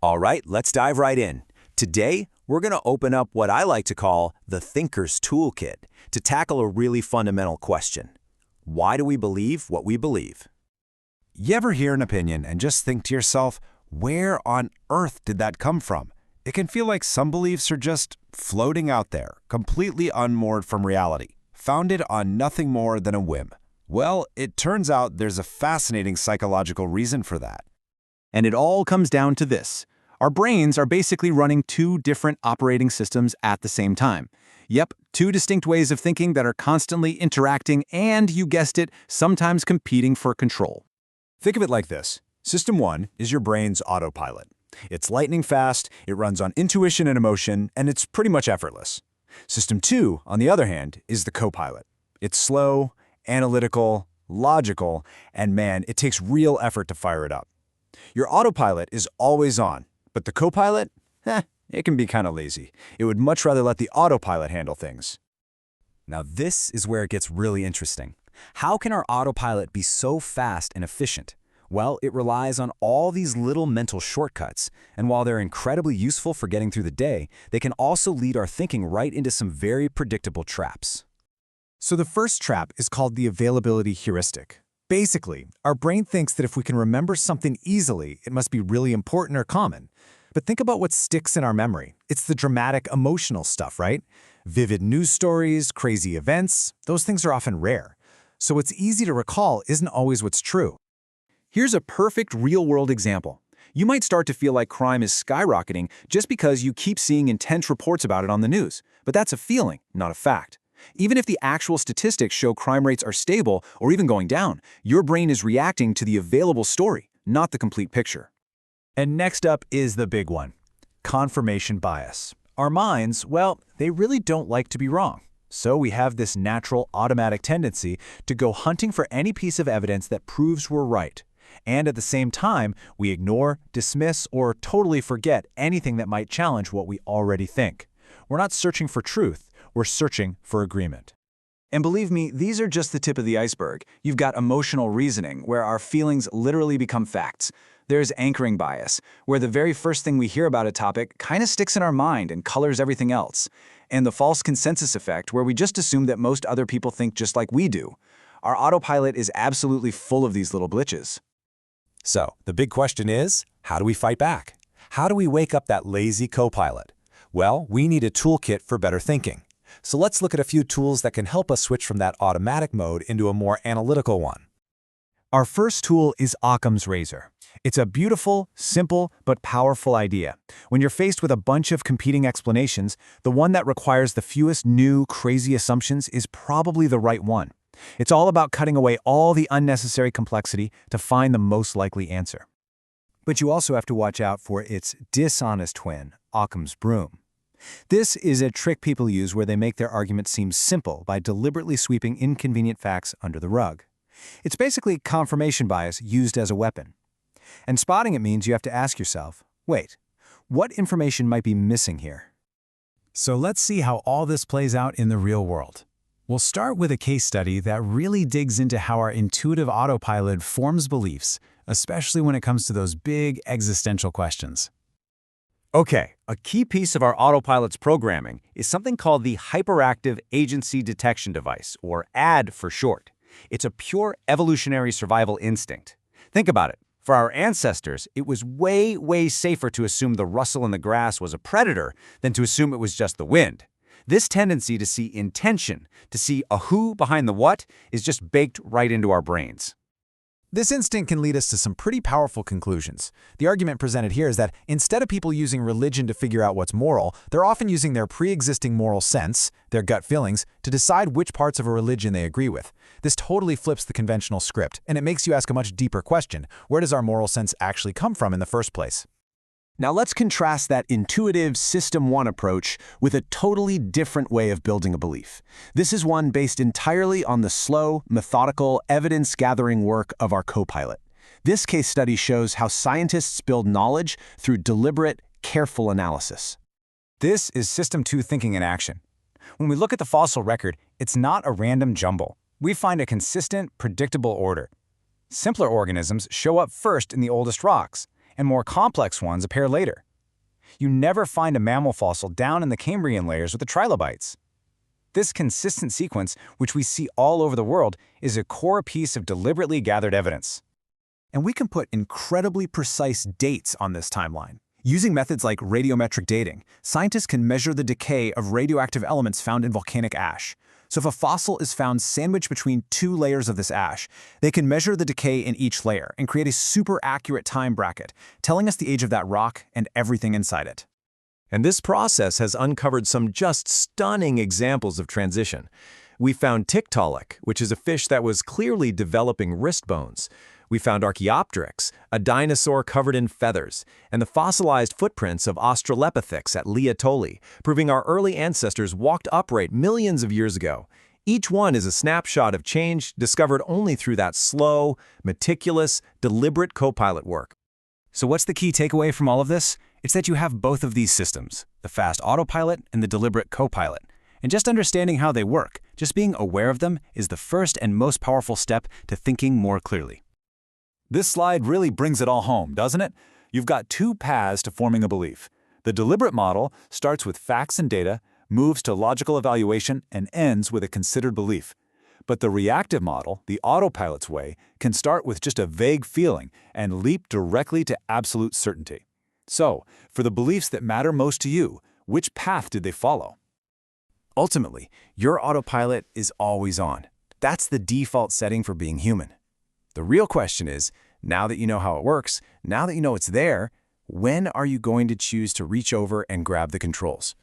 All right, let's dive right in. Today, we're going to open up what I like to call the thinker's toolkit to tackle a really fundamental question. Why do we believe what we believe? You ever hear an opinion and just think to yourself, where on earth did that come from? It can feel like some beliefs are just floating out there, completely unmoored from reality, founded on nothing more than a whim. Well, it turns out there's a fascinating psychological reason for that. And it all comes down to this. Our brains are basically running two different operating systems at the same time. Yep, two distinct ways of thinking that are constantly interacting and, you guessed it, sometimes competing for control. Think of it like this. System 1 is your brain's autopilot. It's lightning fast, it runs on intuition and emotion, and it's pretty much effortless. System 2, on the other hand, is the co-pilot. It's slow, analytical, logical, and man, it takes real effort to fire it up. Your autopilot is always on, but the co-pilot? It can be kind of lazy. It would much rather let the autopilot handle things. Now this is where it gets really interesting. How can our autopilot be so fast and efficient? Well, it relies on all these little mental shortcuts, and while they're incredibly useful for getting through the day, they can also lead our thinking right into some very predictable traps. So the first trap is called the availability heuristic. Basically, our brain thinks that if we can remember something easily, it must be really important or common. But think about what sticks in our memory. It's the dramatic, emotional stuff, right? Vivid news stories, crazy events, those things are often rare. So what's easy to recall isn't always what's true. Here's a perfect real-world example. You might start to feel like crime is skyrocketing just because you keep seeing intense reports about it on the news. But that's a feeling, not a fact. Even if the actual statistics show crime rates are stable or even going down, your brain is reacting to the available story, not the complete picture. And next up is the big one, confirmation bias. Our minds, well, they really don't like to be wrong. So we have this natural, automatic tendency to go hunting for any piece of evidence that proves we're right. And at the same time, we ignore, dismiss, or totally forget anything that might challenge what we already think. We're not searching for truth, we're searching for agreement. And believe me, these are just the tip of the iceberg. You've got emotional reasoning, where our feelings literally become facts. There's anchoring bias, where the very first thing we hear about a topic kind of sticks in our mind and colors everything else. And the false consensus effect, where we just assume that most other people think just like we do. Our autopilot is absolutely full of these little glitches. So, the big question is, how do we fight back? How do we wake up that lazy co-pilot? Well, we need a toolkit for better thinking. So let's look at a few tools that can help us switch from that automatic mode into a more analytical one. Our first tool is Occam's razor. It's a beautiful, simple, but powerful idea. When you're faced with a bunch of competing explanations, the one that requires the fewest new, crazy assumptions is probably the right one. It's all about cutting away all the unnecessary complexity to find the most likely answer. But you also have to watch out for its dishonest twin, Occam's broom. This is a trick people use where they make their argument seem simple by deliberately sweeping inconvenient facts under the rug. It's basically confirmation bias used as a weapon. And spotting it means you have to ask yourself, wait, what information might be missing here? So let's see how all this plays out in the real world. We'll start with a case study that really digs into how our intuitive autopilot forms beliefs, especially when it comes to those big existential questions. Okay, a key piece of our autopilot's programming is something called the Hyperactive Agency Detection Device, or ADD for short. It's a pure evolutionary survival instinct. Think about it. For our ancestors, it was way, way safer to assume the rustle in the grass was a predator than to assume it was just the wind. This tendency to see intention, to see a who behind the what, is just baked right into our brains. This instinct can lead us to some pretty powerful conclusions. The argument presented here is that instead of people using religion to figure out what's moral, they're often using their pre-existing moral sense, their gut feelings, to decide which parts of a religion they agree with. This totally flips the conventional script, and it makes you ask a much deeper question. Where does our moral sense actually come from in the first place? Now let's contrast that intuitive System 1 approach with a totally different way of building a belief. This is one based entirely on the slow, methodical, evidence-gathering work of our co-pilot. This case study shows how scientists build knowledge through deliberate, careful analysis. This is System 2 thinking in action. When we look at the fossil record, it's not a random jumble. We find a consistent, predictable order. Simpler organisms show up first in the oldest rocks, and more complex ones appear later. You never find a mammal fossil down in the Cambrian layers with the trilobites. This consistent sequence, which we see all over the world, is a core piece of deliberately gathered evidence. And we can put incredibly precise dates on this timeline. Using methods like radiometric dating, scientists can measure the decay of radioactive elements found in volcanic ash. So if a fossil is found sandwiched between two layers of this ash, they can measure the decay in each layer and create a super accurate time bracket, telling us the age of that rock and everything inside it. And this process has uncovered some just stunning examples of transition. We found Tiktaalik, which is a fish that was clearly developing wrist bones. We found Archaeopteryx, a dinosaur covered in feathers, and the fossilized footprints of Australopithecus at Liatoli, proving our early ancestors walked upright millions of years ago. Each one is a snapshot of change discovered only through that slow, meticulous, deliberate co-pilot work. So what's the key takeaway from all of this? It's that you have both of these systems, the fast autopilot and the deliberate co-pilot. And just understanding how they work, just being aware of them, is the first and most powerful step to thinking more clearly. This slide really brings it all home, doesn't it? You've got two paths to forming a belief. The deliberate model starts with facts and data, moves to logical evaluation, and ends with a considered belief. But the reactive model, the autopilot's way, can start with just a vague feeling and leap directly to absolute certainty. So, for the beliefs that matter most to you, which path did they follow? Ultimately, your autopilot is always on. That's the default setting for being human. The real question is, now that you know how it works, now that you know it's there, when are you going to choose to reach over and grab the controls?